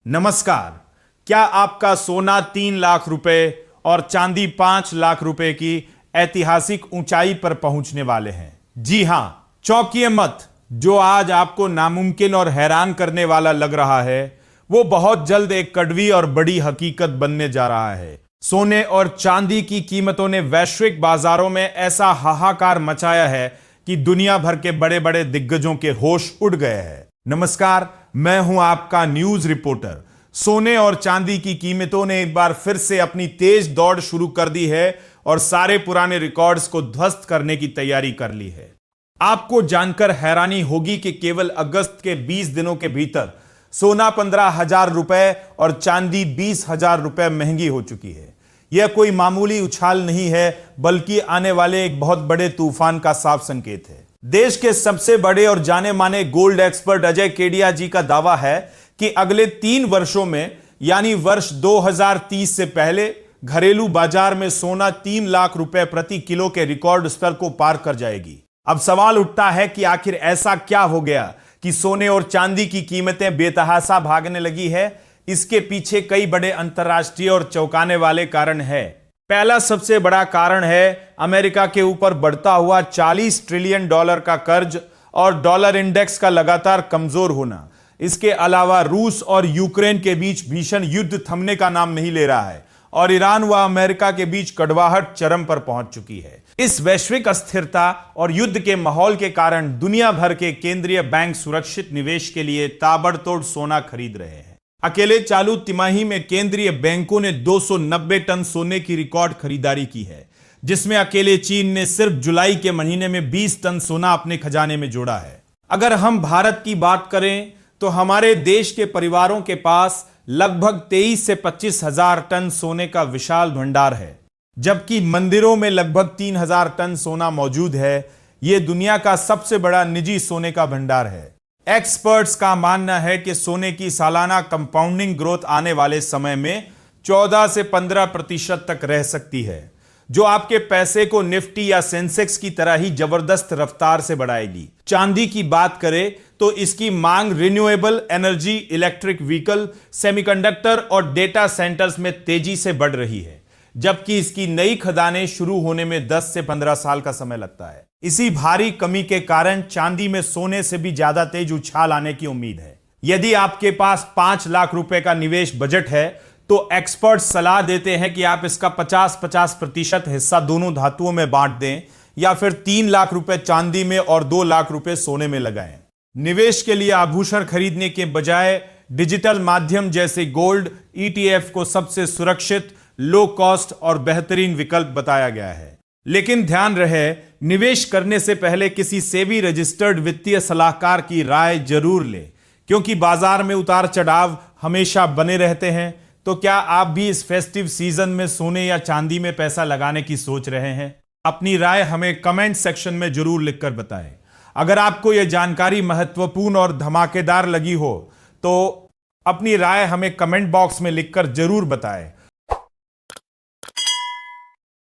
नमस्कार। क्या आपका सोना 3 लाख रुपए और चांदी 5 लाख रुपए की ऐतिहासिक ऊंचाई पर पहुंचने वाले हैं? जी हां, चौंकिए मत। जो आज आपको नामुमकिन और हैरान करने वाला लग रहा है वो बहुत जल्द एक कड़वी और बड़ी हकीकत बनने जा रहा है। सोने और चांदी की कीमतों ने वैश्विक बाजारों में ऐसा हाहाकार मचाया है कि दुनिया भर के बड़े बड़े दिग्गजों के होश उड़ गए हैं। नमस्कार, मैं हूं आपका न्यूज रिपोर्टर। सोने और चांदी की कीमतों ने एक बार फिर से अपनी तेज दौड़ शुरू कर दी है और सारे पुराने रिकॉर्ड्स को ध्वस्त करने की तैयारी कर ली है। आपको जानकर हैरानी होगी कि केवल अगस्त के 20 दिनों के भीतर सोना 15,000 रुपए और चांदी 20,000 रुपए महंगी हो चुकी है। यह कोई मामूली उछाल नहीं है, बल्कि आने वाले एक बहुत बड़े तूफान का साफ संकेत है। देश के सबसे बड़े और जाने माने गोल्ड एक्सपर्ट अजय केडिया जी का दावा है कि अगले 3 वर्षों में, यानी वर्ष 2030 से पहले, घरेलू बाजार में सोना 3 लाख रुपए प्रति किलो के रिकॉर्ड स्तर को पार कर जाएगी। अब सवाल उठता है कि आखिर ऐसा क्या हो गया कि सोने और चांदी की कीमतें बेतहाशा भागने लगी है। इसके पीछे कई बड़े अंतर्राष्ट्रीय और चौंकाने वाले कारण है। पहला सबसे बड़ा कारण है अमेरिका के ऊपर बढ़ता हुआ $40 ट्रिलियन का कर्ज और डॉलर इंडेक्स का लगातार कमजोर होना। इसके अलावा रूस और यूक्रेन के बीच भीषण युद्ध थमने का नाम नहीं ले रहा है और ईरान व अमेरिका के बीच कड़वाहट चरम पर पहुंच चुकी है। इस वैश्विक अस्थिरता और युद्ध के माहौल के कारण दुनिया भर के केंद्रीय बैंक सुरक्षित निवेश के लिए ताबड़तोड़ सोना खरीद रहे हैं। अकेले चालू तिमाही में केंद्रीय बैंकों ने 290 टन सोने की रिकॉर्ड खरीदारी की है, जिसमें अकेले चीन ने सिर्फ जुलाई के महीने में 20 टन सोना अपने खजाने में जोड़ा है। अगर हम भारत की बात करें तो हमारे देश के परिवारों के पास लगभग 23 से 25 हजार टन सोने का विशाल भंडार है, जबकि मंदिरों में लगभग 3,000 टन सोना मौजूद है। यह दुनिया का सबसे बड़ा निजी सोने का भंडार है। एक्सपर्ट्स का मानना है कि सोने की सालाना कंपाउंडिंग ग्रोथ आने वाले समय में 14 से 15% तक रह सकती है, जो आपके पैसे को निफ्टी या सेंसेक्स की तरह ही जबरदस्त रफ्तार से बढ़ाएगी। चांदी की बात करें तो इसकी मांग renewable energy, electric vehicle, semiconductor और डेटा सेंटर्स में तेजी से बढ़ रही है, जबकि इसकी नई खदानें शुरू होने में 10 से 15 साल का समय लगता है। इसी भारी कमी के कारण चांदी में सोने से भी ज्यादा तेज उछाल आने की उम्मीद है। यदि आपके पास 5 लाख रुपए का निवेश बजट है तो एक्सपर्ट सलाह देते हैं कि आप इसका 50-50% हिस्सा दोनों धातुओं में बांट दें, या फिर 3 लाख रुपए चांदी में और 2 लाख रुपए सोने में लगाएं। निवेश के लिए आभूषण खरीदने के बजाय डिजिटल माध्यम जैसे गोल्ड ETF को सबसे सुरक्षित, लो कॉस्ट और बेहतरीन विकल्प बताया गया है। लेकिन ध्यान रहे, निवेश करने से पहले किसी सेबी रजिस्टर्ड वित्तीय सलाहकार की राय जरूर लें, क्योंकि बाजार में उतार चढ़ाव हमेशा बने रहते हैं। तो क्या आप भी इस फेस्टिव सीजन में सोने या चांदी में पैसा लगाने की सोच रहे हैं? अपनी राय हमें कमेंट सेक्शन में जरूर लिखकर बताएं। अगर आपको यह जानकारी महत्वपूर्ण और धमाकेदार लगी हो तो अपनी राय हमें कमेंट बॉक्स में लिखकर जरूर बताएं।